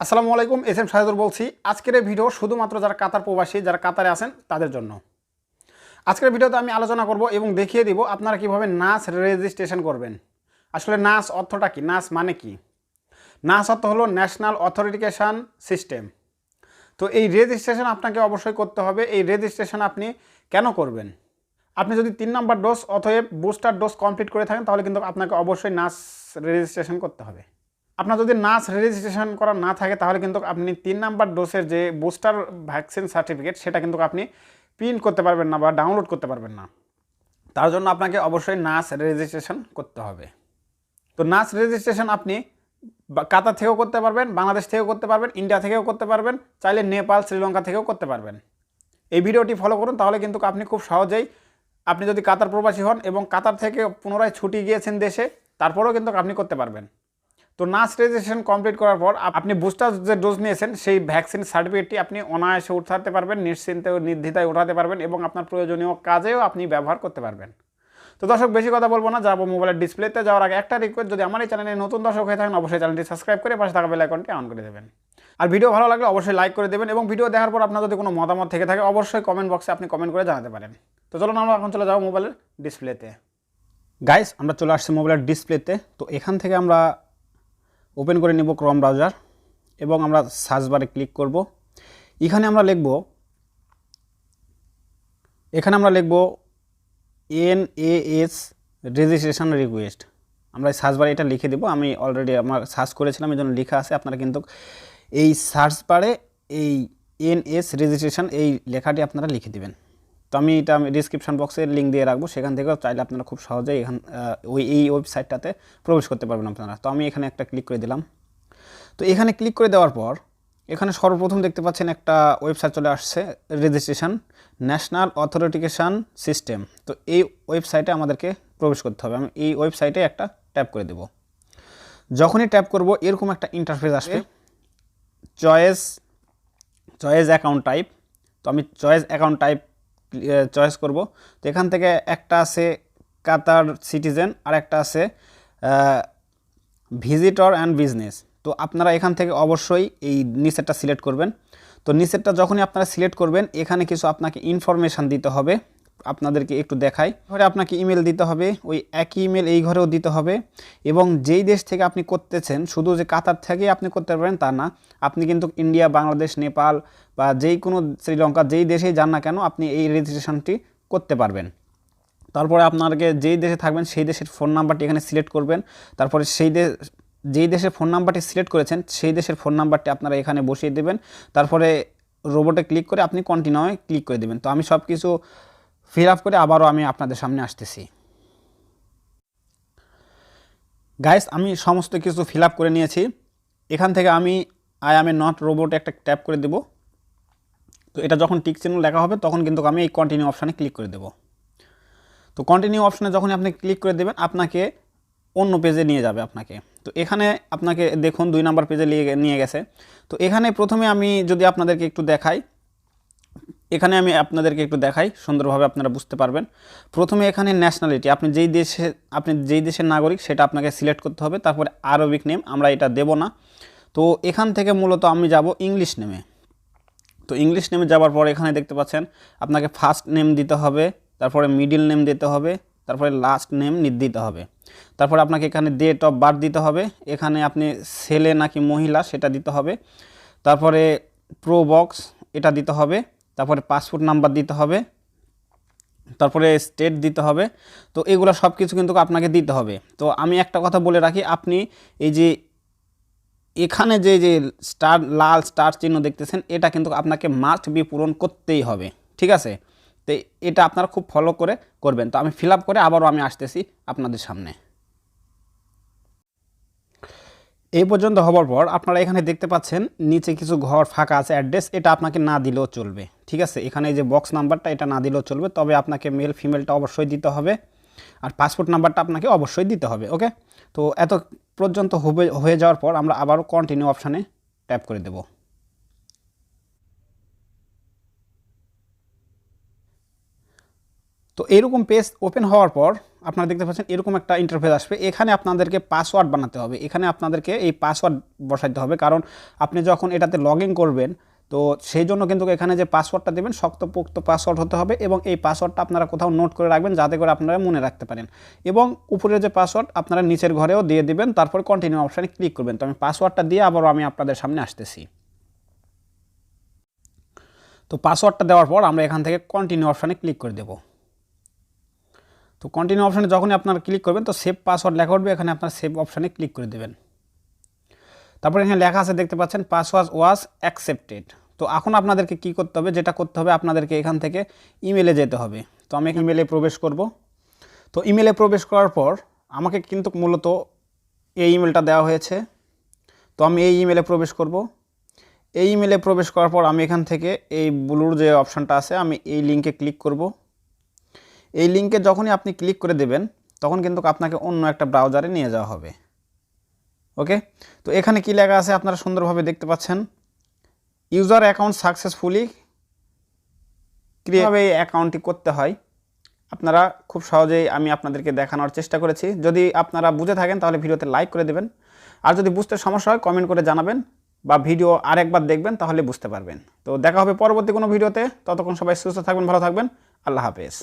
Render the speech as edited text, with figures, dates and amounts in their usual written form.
আসসালামু আলাইকুম, S M Shahidur বলছি। আজকের এই ভিডিও শুধুমাত্র যারা কাতার প্রবাসী, যারা কাতারে আছেন তাদের জন্য। আজকের ভিডিওতে আমি আলোচনা করব এবং দেখিয়ে দিব আপনারা কিভাবে নাস রেজিস্ট্রেশন করবেন। আসলে নাস অর্থটা কি, নাস মানে কি? নাস অর্থ হলো ন্যাশনাল অথেন্টিকেশন সিস্টেম। তো এই রেজিস্ট্রেশন আপনাকে অবশ্যই করতে হবে। এই রেজিস্ট্রেশন আপনি কেন করবেন? আপনি যদি 3 নম্বর ডোজ অথবা বুস্টার ডোজ কমপ্লিট করে থাকেন তাহলে কিন্তু আপনাকে অবশ্যই নাস রেজিস্ট্রেশন করতে হবে। আপনার যদি নাস রেজিস্ট্রেশন করা না থাকে তাহলে কিন্তু আপনি 3 নাম্বার ডোজের যে বুস্টার ভ্যাকসিন সার্টিফিকেট সেটা কিন্তু আপনি প্রিন্ট করতে পারবেন না বা ডাউনলোড করতে পারবেন না। তার জন্য আপনাকে অবশ্যই নাস রেজিস্ট্রেশন করতে হবে। তো নাস রেজিস্ট্রেশন আপনি কাতার থেকেও করতে পারবেন, বাংলাদেশ থেকেও করতে পারবেন, ইন্ডিয়া থেকেও করতে পারবেন, চাইলে নেপাল, শ্রীলঙ্কা থেকেও করতে পারবেন। এই ভিডিওটি ফলো করুন, তাহলে কিন্তু আপনি খুব সহজেই, আপনি যদি কাতার প্রবাসী হন এবং কাতার থেকে পুনরায় ছুটি গিয়েছেন দেশে, তারপরেও কিন্তু আপনি করতে পারবেন। তো নাস রেজিস্ট্রেশন কমপ্লিট করার পর আপনি বুস্টার যে ডোজ নিয়েছেন সেই ভ্যাকসিন সার্টিফিকেটটি আপনি অনায়াসে উঠাতে পারবেন, নিশ্চিন্তে ও নির্দ্বিধায় উঠাতে পারবেন এবং আপনার প্রয়োজনীয় কাজেও আপনি ব্যবহার করতে পারবেন। তো দর্শক, বেশি কথা বলবো না, যাবো মোবাইলের ডিসপ্লেতে যাওয়ার আগে একটা রিকোয়েস্ট, যদি আমার এই চ্যানেলে নতুন দর্শক হয়ে থাকেন অবশ্যই চ্যানেলটি সাবস্ক্রাইব করে পাশে থাকা বেল আইকনটি অন করে দেবেন। আর ভিডিও ভালো লাগলে অবশ্যই লাইক করে দেবেন এবং ভিডিও দেখার পর আপনার যদি কোনো মতামত থেকে থাকে অবশ্যই কমেন্ট বক্সে আপনি কমেন্ট করে জানাতে পারেন। তো চলুন আমরা এখন চলে যাবো মোবাইলের ডিসপ্লেতে। গাইস, আমরা চলে আসছি মোবাইলের ডিসপ্লেতে। তো এখান থেকে আমরা ওপেন করে নিব ক্রোম ব্রাউজার এবং আমরা সার্চ বারে ক্লিক করব। এখানে আমরা লিখব NAS রেজিস্ট্রেশন রিকোয়েস্ট। আমরা সার্চ বারে এটা লিখে দেব। আমি অলরেডি আমার সার্চ করেছিলাম, এই জন্য লেখা আছে। আপনারা কিন্তু এই সার্চ বারে এই NAS রেজিস্ট্রেশন এই লেখাটি আপনারা লিখে দেবেন। তো আমি ডিসক্রিপশন বক্সে লিঙ্ক দিয়ে রাখবো, সেখান থেকেও চাইলে আপনারা খুব সহজেই এই ওয়েবসাইটটাতে প্রবেশ করতে পারবেন আপনারা। তো আমি এখানে একটা ক্লিক করে দিলাম। তো এখানে ক্লিক করে দেওয়ার পর এখানে সর্বপ্রথম দেখতে পাচ্ছেন একটা ওয়েবসাইট চলে আসছে, রেজিস্ট্রেশন ন্যাশনাল অথেন্টিকেশন সিস্টেম। তো এই ওয়েবসাইটে আমাদেরকে প্রবেশ করতে হবে। আমি এই ওয়েবসাইটে একটা ট্যাপ করে দেব। যখনই ট্যাপ করব এরকম একটা ইন্টারফেস আসবে, চয়েস অ্যাকাউন্ট টাইপ। তো আমি চয়েস অ্যাকাউন্ট টাইপ চয়েস করব। তো এখান থেকে একটা আছে কাতার সিটিজেন আর একটা আছে ভিজিটর অ্যান্ড বিজনেস। তো আপনারা এখান থেকে অবশ্যই এই নিচেরটা সিলেক্ট করবেন। তো নিচেরটা যখনই আপনারা সিলেক্ট করবেন এখানে কিছু আপনাকে ইনফরমেশান দিতে হবে। আপনাদেরকে একটু দেখাই। ঘরে আপনাকে ইমেল দিতে হবে, ওই একই ইমেল এই ঘরেও দিতে হবে। এবং যেই দেশ থেকে আপনি করতেছেন, শুধু যে কাতার থেকেই আপনি করতে পারবেন তা না, আপনি কিন্তু ইন্ডিয়া, বাংলাদেশ, নেপাল বা যেই কোনো শ্রীলঙ্কা যেই দেশেই যান না কেন আপনি এই রেজিস্ট্রেশনটি করতে পারবেন। তারপরে আপনাকে যেই দেশে থাকবেন সেই দেশের ফোন নাম্বারটি এখানে সিলেক্ট করবেন। তারপরে যেই দেশের ফোন নাম্বারটি সিলেক্ট করেছেন সেই দেশের ফোন নাম্বারটি আপনারা এখানে বসিয়ে দেবেন। তারপরে রোবটে ক্লিক করে আপনি কন্টিনিউয়ে ক্লিক করে দেবেন। তো আমি সব কিছু ফিল আপ করে আবারও আমি আপনাদের সামনে আসতেছি। গাইস, আমি সমস্ত কিছু ফিল আপ করে নিয়েছি। এখান থেকে আমি I M A not robot একটা ট্যাপ করে দেব। তো এটা যখন টিক চিহ্ন লেখা হবে তখন কিন্তু আমি এই কন্টিনিউ অপশানে ক্লিক করে দেব। তো কন্টিনিউ অপশানে যখন আপনি ক্লিক করে দেবেন আপনাকে অন্য পেজে নিয়ে যাবে আপনাকে। তো এখানে আপনাকে দেখুন 2 নাম্বার পেজে নিয়ে গেছে। তো এখানে প্রথমে আমি যদি আপনাদেরকে একটু দেখাই, সুন্দরভাবে আপনারা বুঝতে পারবেন। প্রথমে এখানে ন্যাশনালিটি, আপনি যেই দেশের নাগরিক সেটা আপনাকে সিলেক্ট করতে হবে। তারপরে আরবিক নেম, আমরা এটা দেব না। তো এখান থেকে মূলত আমি যাব ইংলিশ নেমে। তো ইংলিশ নেমে যাওয়ার পর এখানে দেখতে পাচ্ছেন আপনাকে ফার্স্ট নেম দিতে হবে, তারপরে মিডল নেম দিতে হবে, তারপরে লাস্ট নেম দিতে হবে। তারপরে আপনাকে এখানে ডেট অফ বার্থ দিতে হবে, এখানে আপনি ছেলে নাকি মহিলা সেটা দিতে হবে। তারপরে প্রো বক্স এটা দিতে হবে, তারপরে পাসপোর্ট নাম্বার দিতে হবে, তারপরে স্টেট দিতে হবে। তো এগুলো সব কিছু কিন্তু আপনাকে দিতে হবে। তো আমি একটা কথা বলে রাখি, আপনি এই যে এখানে যে লাল স্টার চিহ্ন দেখতেছেন এটা কিন্তু আপনাকে মাস্ট বি পূরণ করতেই হবে, ঠিক আছে? তো এটা আপনারা খুব ফলো করে করবেন। তো আমি ফিল আপ করে আবারও আমি আসতেছি আপনাদের সামনে। এই পর্যন্ত হওয়ার পর আপনারা এখানে দেখতে পাচ্ছেন নিচে কিছু ঘর ফাঁকা আছে, অ্যাড্রেস, এটা আপনাকে না দিলেও চলবে, ঠিক আছে? এখানে এই যে বক্স নাম্বারটা এটা না দিলেও চলবে, তবে আপনাকে মেল ফিমেলটা অবশ্যই দিতে হবে আর পাসপোর্ট নাম্বারটা আপনাকে অবশ্যই দিতে হবে। ওকে, তো এত পর্যন্ত হয়ে যাওয়ার পর আমরা আবারও কন্টিনিউ অপশানে ট্যাপ করে দেব। তো এরকম পেজ ওপেন হওয়ার পর আপনারা দেখতে পাচ্ছেন এরকম একটা ইন্টারফেস আসবে। এখানে আপনাদেরকে পাসওয়ার্ড বানাতে হবে, এখানে আপনাদেরকে এই পাসওয়ার্ড বসাইতে হবে, কারণ আপনি যখন এটাতে লগ ইন করবেন তো সেই জন্য কিন্তু এখানে যে পাসওয়ার্ডটা দেবেন শক্তপোক্ত পাসওয়ার্ড হতে হবে, এবং এই পাসওয়ার্ডটা আপনারা কোথাও নোট করে রাখবেন যাতে করে আপনারা মনে রাখতে পারেন। এবং উপরের যে পাসওয়ার্ড আপনারা নিচের ঘরেও দিয়ে দিবেন, তারপর কন্টিনিউ অপশানে ক্লিক করবেন। তো আমি পাসওয়ার্ডটা দিয়ে আবারও আমি আপনাদের সামনে আসতেছি। তো পাসওয়ার্ডটা দেওয়ার পর আমরা এখান থেকে কন্টিনিউ অপশানে ক্লিক করে দেব। তো কন্টিনিউ অপশানে যখনই আপনারা ক্লিক করবেন তো সেভ পাসওয়ার্ড লেখা উঠবে, এখানে আপনার সেভ অপশানে ক্লিক করে দেবেন। তারপর এখানে লেখা আছে দেখতে পাচ্ছেন পাসওয়ার্ড ওয়াজ অ্যাকসেপ্টেড। তো এখন আপনাদেরকে কি করতে হবে, যেটা করতে হবে আপনাদেরকে এখান থেকে ইমেলে যেতে হবে। তো আমি ইমেলে প্রবেশ করব। তো ইমেলে প্রবেশ করার পর আমাকে কিন্তু মূলত এই ইমেলটা দেওয়া হয়েছে। তো আমি এই ইমেলে প্রবেশ করব। এই ইমেলে প্রবেশ করার পর আমি এখান থেকে এই ব্লুর যে অপশানটা আছে আমি এই লিঙ্কে ক্লিক করব। এই লিঙ্কে যখনই আপনি ক্লিক করে দেবেন তখন কিন্তু আপনাকে অন্য একটা ব্রাউজারে নিয়ে যাওয়া হবে। ওকে, তো এখানে কি লেখা আছে আপনারা সুন্দরভাবে দেখতে পাচ্ছেন, ইউজার অ্যাকাউন্ট সাকসেসফুলি কীভাবে এই অ্যাকাউন্টটি করতে হয় আপনারা খুব সহজেই আমি আপনাদেরকে দেখানোর চেষ্টা করেছি। যদি আপনারা বুঝে থাকেন তাহলে ভিডিওতে লাইক করে দেবেন, আর যদি বুঝতে সমস্যা হয় কমেন্ট করে জানাবেন, বা ভিডিও আরেকবার দেখবেন তাহলে বুঝতে পারবেন। তো দেখা হবে পরবর্তী কোনো ভিডিওতে, ততক্ষণ সবাই সুস্থ থাকবেন, ভালো থাকবেন, আল্লাহ হাফেজ।